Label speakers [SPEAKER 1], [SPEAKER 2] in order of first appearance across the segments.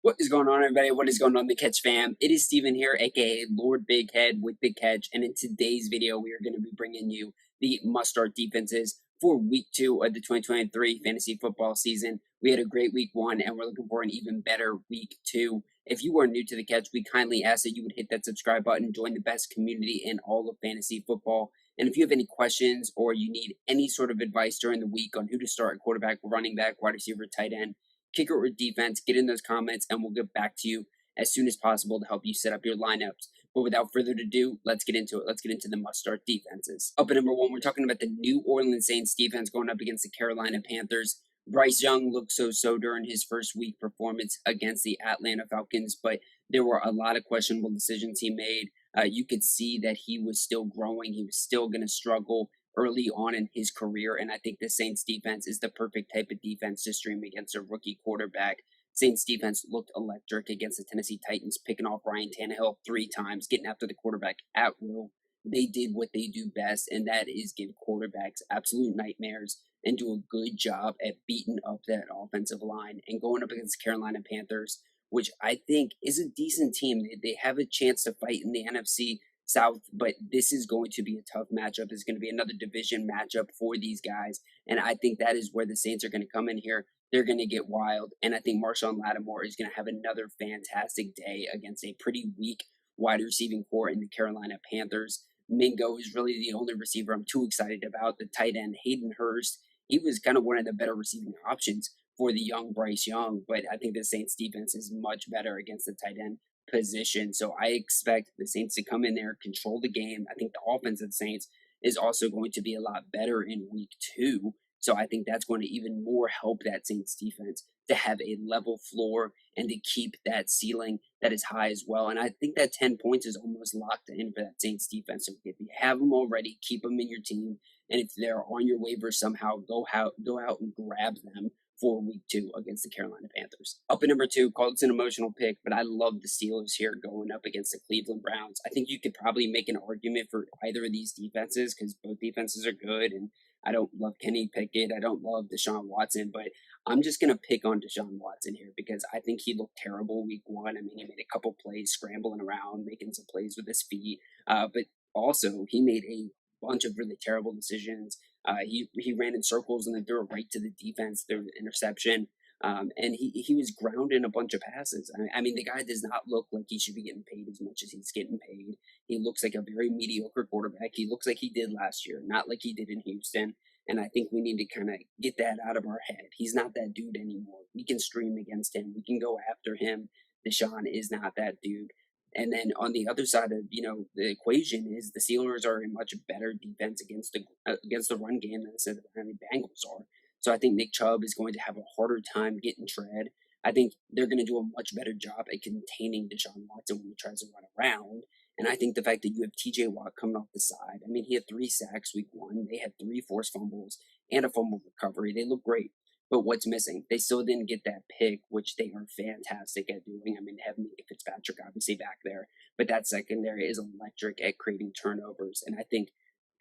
[SPEAKER 1] What is going on, everybody? What is going on, the Catch fam? It is Steven here, aka Lord Big Head with Big Catch, and in today's video, we are going to be bringing you the must-start defenses for Week 2 of the 2023 fantasy football season. We had a great Week 1, and we're looking for an even better Week 2. If you are new to the Catch, we kindly ask that you would hit that subscribe button, join the best community in all of fantasy football. And if you have any questions or you need any sort of advice during the week on who to start at quarterback, running back, wide receiver, tight end, kicker, or defense, get in those comments and we'll get back to you as soon as possible to help you set up your lineups. But without further ado, let's get into it. Let's get into the must-start defenses. Up at number 1, we're talking about the New Orleans Saints defense going up against the Carolina Panthers. Bryce Young looked so during his first week performance against the Atlanta Falcons, but there were a lot of questionable decisions he made. You could see that he was still growing. He was still going to struggle early on in his career, and I think the Saints defense is the perfect type of defense to stream against a rookie quarterback. Saints defense looked electric against the Tennessee Titans, picking off Ryan Tannehill 3 times, getting after the quarterback at will. They did what they do best, and that is give quarterbacks absolute nightmares and do a good job at beating up that offensive line. And going up against the Carolina Panthers, which I think is a decent team. They have a chance to fight in the NFC South, but this is going to be a tough matchup. It's going to be another division matchup for these guys, and I think that is where the Saints are going to come in here. They're going to get wild, and I think Marshawn Lattimore is going to have another fantastic day against a pretty weak wide receiving core in the Carolina Panthers. Mingo is really the only receiver I'm too excited about. The tight end, Hayden Hurst, he was kind of one of the better receiving options for the young Bryce Young, but I think the Saints defense is much better against the tight end position. So I expect the Saints to come in there, control the game. I think the offense of the Saints is also going to be a lot better in Week 2. So I think that's going to even more help that Saints defense to have a level floor and to keep that ceiling that is high as well. And I think that 10 points is almost locked in for that Saints defense. So if you have them already, keep them in your team. And if they're on your waiver somehow, go out and grab them for Week 2 against the Carolina Panthers. Up at number 2, COLTS an emotional pick, but I love the Steelers here going up against the Cleveland Browns. I think you could probably make an argument for either of these defenses because both defenses are good, and I don't love Kenny Pickett. I don't love Deshaun Watson, but I'm just going to pick on Deshaun Watson here because I think he looked terrible Week 1. I mean, he made a couple plays scrambling around, making some plays with his feet, but also he made a bunch of really terrible decisions. He ran in circles and then threw it right to the defense. There was an interception. And he was grounding a bunch of passes. I mean, the guy does not look like he should be getting paid as much as he's getting paid. He looks like a very mediocre quarterback. He looks like he did last year, not like he did in Houston. And I think we need to kind of get that out of our head. He's not that dude anymore. We can stream against him. We can go after him. Deshaun is not that dude. And then on the other side of the equation is the Steelers are a much better defense against the run game than the Cincinnati Bengals are. So I think Nick Chubb is going to have a harder time getting tread. I think they're going to do a much better job at containing Deshaun Watson when he tries to run around. And I think the fact that you have TJ Watt coming off the side, I mean, he had 3 sacks Week 1. They had 3 forced fumbles and a fumble recovery. They look great. But what's missing? They still didn't get that pick, which they are fantastic at doing. I mean, they have Minka Fitzpatrick obviously back there, but that secondary is electric at creating turnovers. And I think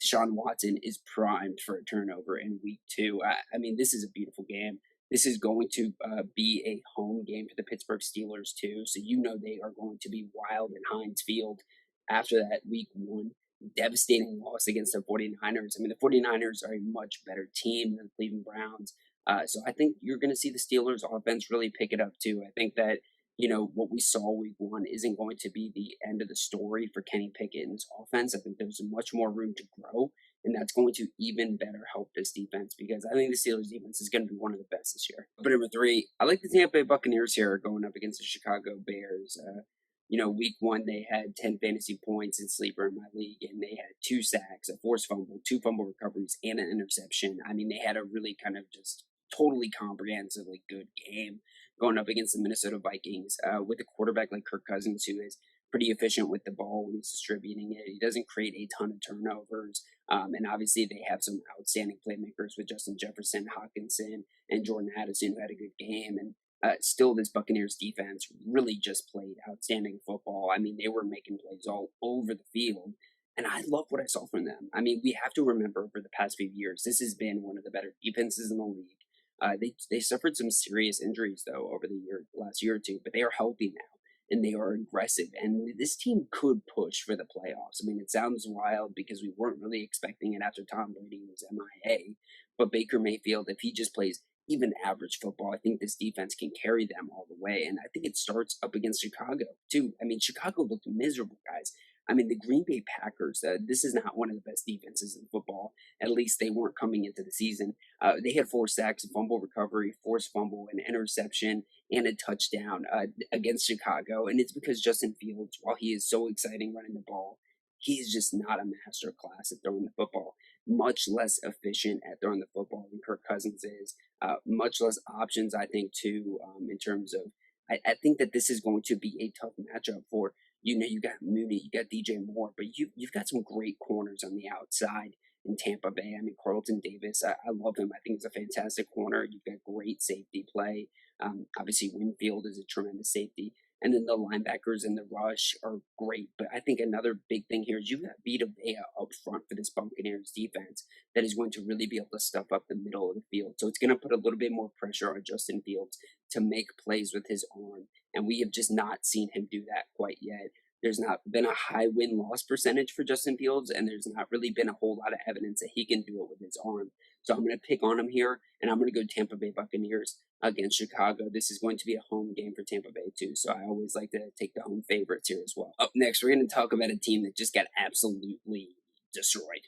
[SPEAKER 1] Deshaun Watson is primed for a turnover in Week 2. I mean, this is a beautiful game. This is going to be a home game for the Pittsburgh Steelers, too. So they are going to be wild in Heinz Field after that Week 1 devastating loss against the 49ers. I mean, the 49ers are a much better team than the Cleveland Browns. So I think you're going to see the Steelers offense really pick it up too. I think that, what we saw Week 1 isn't going to be the end of the story for Kenny Pickett and his offense. I think there's much more room to grow, and that's going to even better help this defense because I think the Steelers defense is going to be one of the best this year. But number 3, I like the Tampa Bay Buccaneers here going up against the Chicago Bears. Week 1, they had 10 fantasy points in sleeper in my league, and they had 2 sacks, a forced fumble, 2 fumble recoveries, and an interception. I mean, they had a really kind of just totally comprehensively good game going up against the Minnesota Vikings with a quarterback like Kirk Cousins, who is pretty efficient with the ball when he's distributing it. He doesn't create a ton of turnovers. And obviously, they have some outstanding playmakers with Justin Jefferson, Hawkinson, and Jordan Addison, who had a good game. And still, this Buccaneers defense really just played outstanding football. I mean, they were making plays all over the field. And I love what I saw from them. I mean, we have to remember over the past few years, this has been one of the better defenses in the league. They suffered some serious injuries though over the last year or two, but they are healthy now and they are aggressive. And this team could push for the playoffs. I mean, it sounds wild because we weren't really expecting it after Tom Brady was MIA, but Baker Mayfield, if he just plays even average football, I think this defense can carry them all the way. And I think it starts up against Chicago too. I mean, Chicago looked miserable, guys. I mean, the Green Bay Packers, this is not one of the best defenses in football. At least they weren't coming into the season. They had 4 sacks, a fumble recovery, forced fumble, an interception, and a touchdown against Chicago. And it's because Justin Fields, while he is so exciting running the ball, he's just not a master class at throwing the football. Much less efficient at throwing the football than Kirk Cousins is. Much less options, I think, too, in terms of. I think that this is going to be a tough matchup for you got Mooney, you got DJ Moore, but you've got some great corners on the outside in Tampa Bay. I mean, Carlton Davis, I love him. I think he's a fantastic corner. You've got great safety play. Obviously, Winfield is a tremendous safety. And then the linebackers and the rush are great. But I think another big thing here is you've got Vita Vea up front for this Buccaneers defense that is going to really be able to stuff up the middle of the field. So it's going to put a little bit more pressure on Justin Fields to make plays with his arm. And we have just not seen him do that quite yet. There's not been a high win-loss percentage for Justin Fields, and there's not really been a whole lot of evidence that he can do it with his arm. So I'm going to pick on him here, and I'm going to go Tampa Bay Buccaneers against Chicago. This is going to be a home game for Tampa Bay, too, so I always like to take the home favorites here as well. Up next, we're going to talk about a team that just got absolutely destroyed.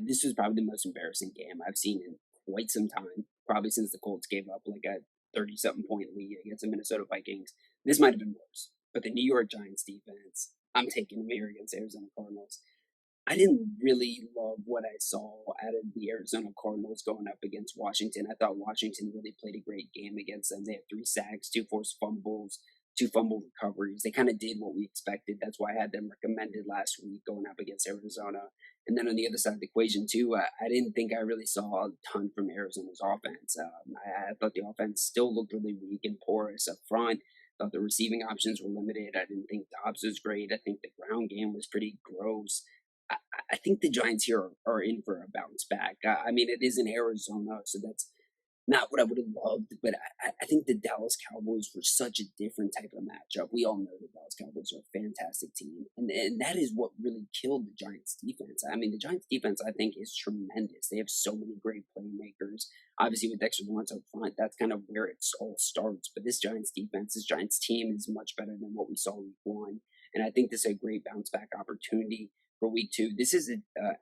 [SPEAKER 1] This was probably the most embarrassing game I've seen in quite some time, probably since the Colts gave up like a 30-something point lead against the Minnesota Vikings. This might have been worse. But the New York Giants defense, I'm taking them here against Arizona Cardinals. I didn't really love what I saw out of the Arizona Cardinals going up against Washington. I thought Washington really played a great game against them. They had 3 sacks, 2 forced fumbles, 2 fumble recoveries. They kind of did what we expected. That's why I had them recommended last week going up against Arizona. And then on the other side of the equation, too, I didn't think I really saw a ton from Arizona's offense. I thought the offense still looked really weak and porous up front. Thought the receiving options were limited. I didn't think Dobbs was great. I think the ground game was pretty gross. I think the Giants here are in for a bounce back. I mean, it is in Arizona, so that's not what I would have loved, but I think the Dallas Cowboys were such a different type of matchup. We all know the Dallas Cowboys are a fantastic team, and that is what really killed the Giants defense. I mean, the Giants defense, I think, is tremendous. They have so many great playmakers. Obviously, with Dexter Lawrence up front, that's kind of where it all starts. But this Giants defense, this Giants team is much better than what we saw week 1. And I think this is a great bounce back opportunity for week 2. This is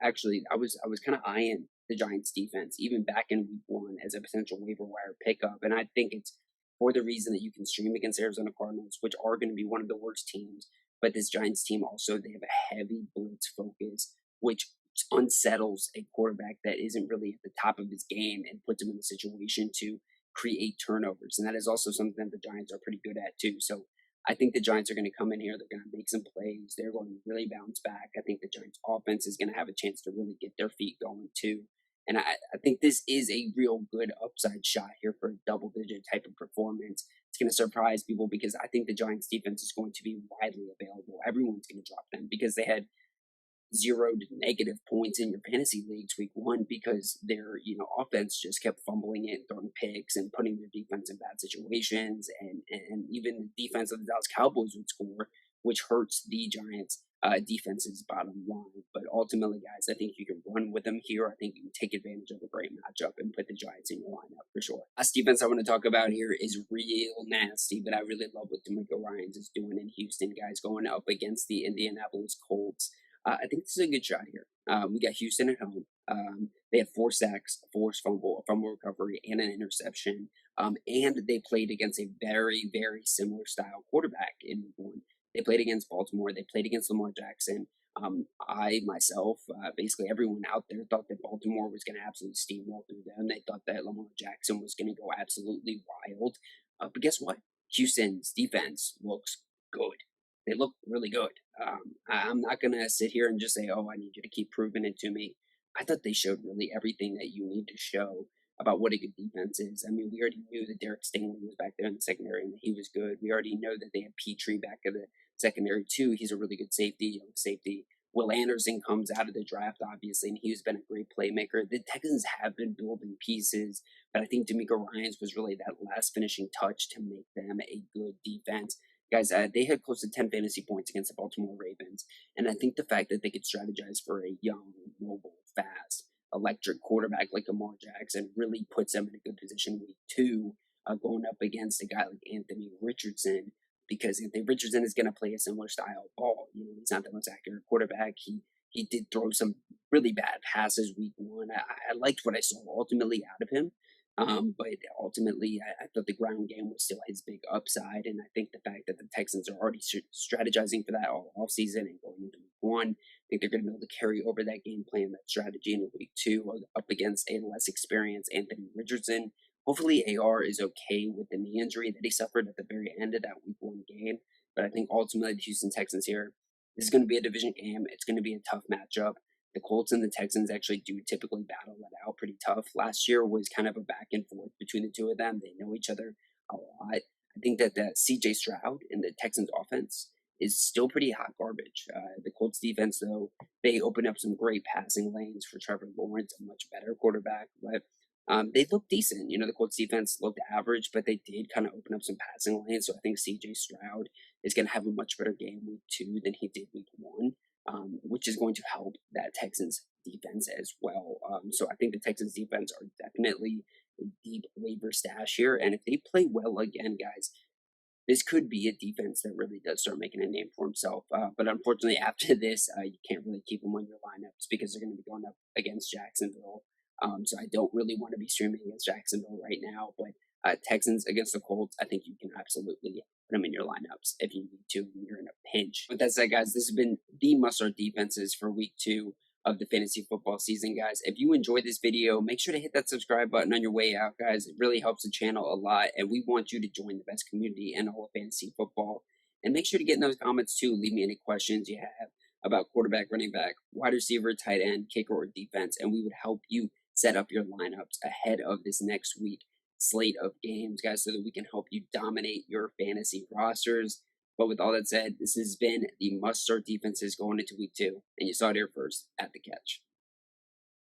[SPEAKER 1] actually, I was kind of eyeing the Giants defense even back in week 1 as a potential waiver wire pickup, and I think it's for the reason that you can stream against Arizona Cardinals, which are going to be one of the worst teams. But this Giants team also, they have a heavy blitz focus, which unsettles a quarterback that isn't really at the top of his game and puts him in a situation to create turnovers. And that is also something that the Giants are pretty good at too. So I think the Giants are going to come in here. They're going to make some plays. They're going to really bounce back. I think the Giants offense is going to have a chance to really get their feet going too. And I think this is a real good upside shot here for a double-digit type of performance. It's going to surprise people because I think the Giants defense is going to be widely available. Everyone's going to drop them because they had 0 to negative points in your fantasy leagues week 1 because their offense just kept fumbling it, throwing picks, and putting their defense in bad situations, and even the defense of the Dallas Cowboys would score, which hurts the Giants' defense's bottom line. But ultimately, guys, I think you can run with them here. I think you can take advantage of a great matchup and put the Giants in your lineup for sure. Last defense I want to talk about here is real nasty, but I really love what DeMeco Ryans is doing in Houston, guys, going up against the Indianapolis Colts. I think this is a good shot here. We got Houston at home. They had 4 sacks, a forced fumble, a fumble recovery, and an interception. And they played against a very, very similar style quarterback in week 1. They played against Baltimore. They played against Lamar Jackson. I myself, basically everyone out there thought that Baltimore was going to absolutely steamroll through them. They thought that Lamar Jackson was going to go absolutely wild. But guess what? Houston's defense looks good. They look really good. I'm not going to sit here and just say, oh, I need you to keep proving it to me. I thought they showed really everything that you need to show about what a good defense is. I mean, we already knew that Derek Stingley was back there in the secondary and that he was good. We already know that they had Petrie back in the secondary too. He's a really good safety, young safety. Will Anderson comes out of the draft, obviously, and he's been a great playmaker. The Texans have been building pieces, but I think D'Amico Ryans was really that last finishing touch to make them a good defense. Guys, they had close to 10 fantasy points against the Baltimore Ravens, and I think the fact that they could strategize for a young, mobile, fast, electric quarterback like Lamar Jackson really puts them in a good position week 2, going up against a guy like Anthony Richardson, because Anthony Richardson is going to play a similar style of ball. You know, he's not the most accurate quarterback. He did throw some really bad passes week 1. I liked what I saw ultimately out of him. But ultimately, I thought the ground game was still his big upside. And I think the fact that the Texans are already strategizing for that all offseason and going into week 1, I think they're going to be able to carry over that game plan, that strategy into week 2 up against a less experienced Anthony Richardson. Hopefully, AR is okay with the knee injury that he suffered at the very end of that week 1 game. But I think ultimately, the Houston Texans here, this is going to be a division game. It's going to be a tough matchup. The Colts and the Texans actually do typically battle that out pretty tough. Last year was kind of a back and forth between the two of them. They know each other a lot. I think that the CJ Stroud in the Texans offense is still pretty hot garbage. The Colts defense, though, they open up some great passing lanes for Trevor Lawrence, a much better quarterback. But they look decent. You know, the Colts defense looked average, but they did kind of open up some passing lanes. So I think CJ Stroud is going to have a much better game week 2 than he did week 1. Which is going to help that Texans defense as well. So I think the Texans defense are definitely a deep waiver stash here. And if they play well again, guys, this could be a defense that really does start making a name for himself. But unfortunately, after this, you can't really keep them on your lineups because they're going to be going up against Jacksonville. So I don't really want to be streaming against Jacksonville right now. But Texans against the Colts, I think you can absolutely put them in your lineups if you need to when you're in a pinch. With that said, guys, this has been the must-start defenses for week 2 of the fantasy football season, guys. If you enjoyed this video, make sure to hit that subscribe button on your way out, guys. It really helps the channel a lot, and we want you to join the best community in all of fantasy football. And make sure to get in those comments, too. Leave me any questions you have about quarterback, running back, wide receiver, tight end, kicker, or defense, and we would help you set up your lineups ahead of this next week slate of games, guys, so that we can help you dominate your fantasy rosters. But with all that said, this has been the must-start defenses going into week 2, and you saw it here first at the catch.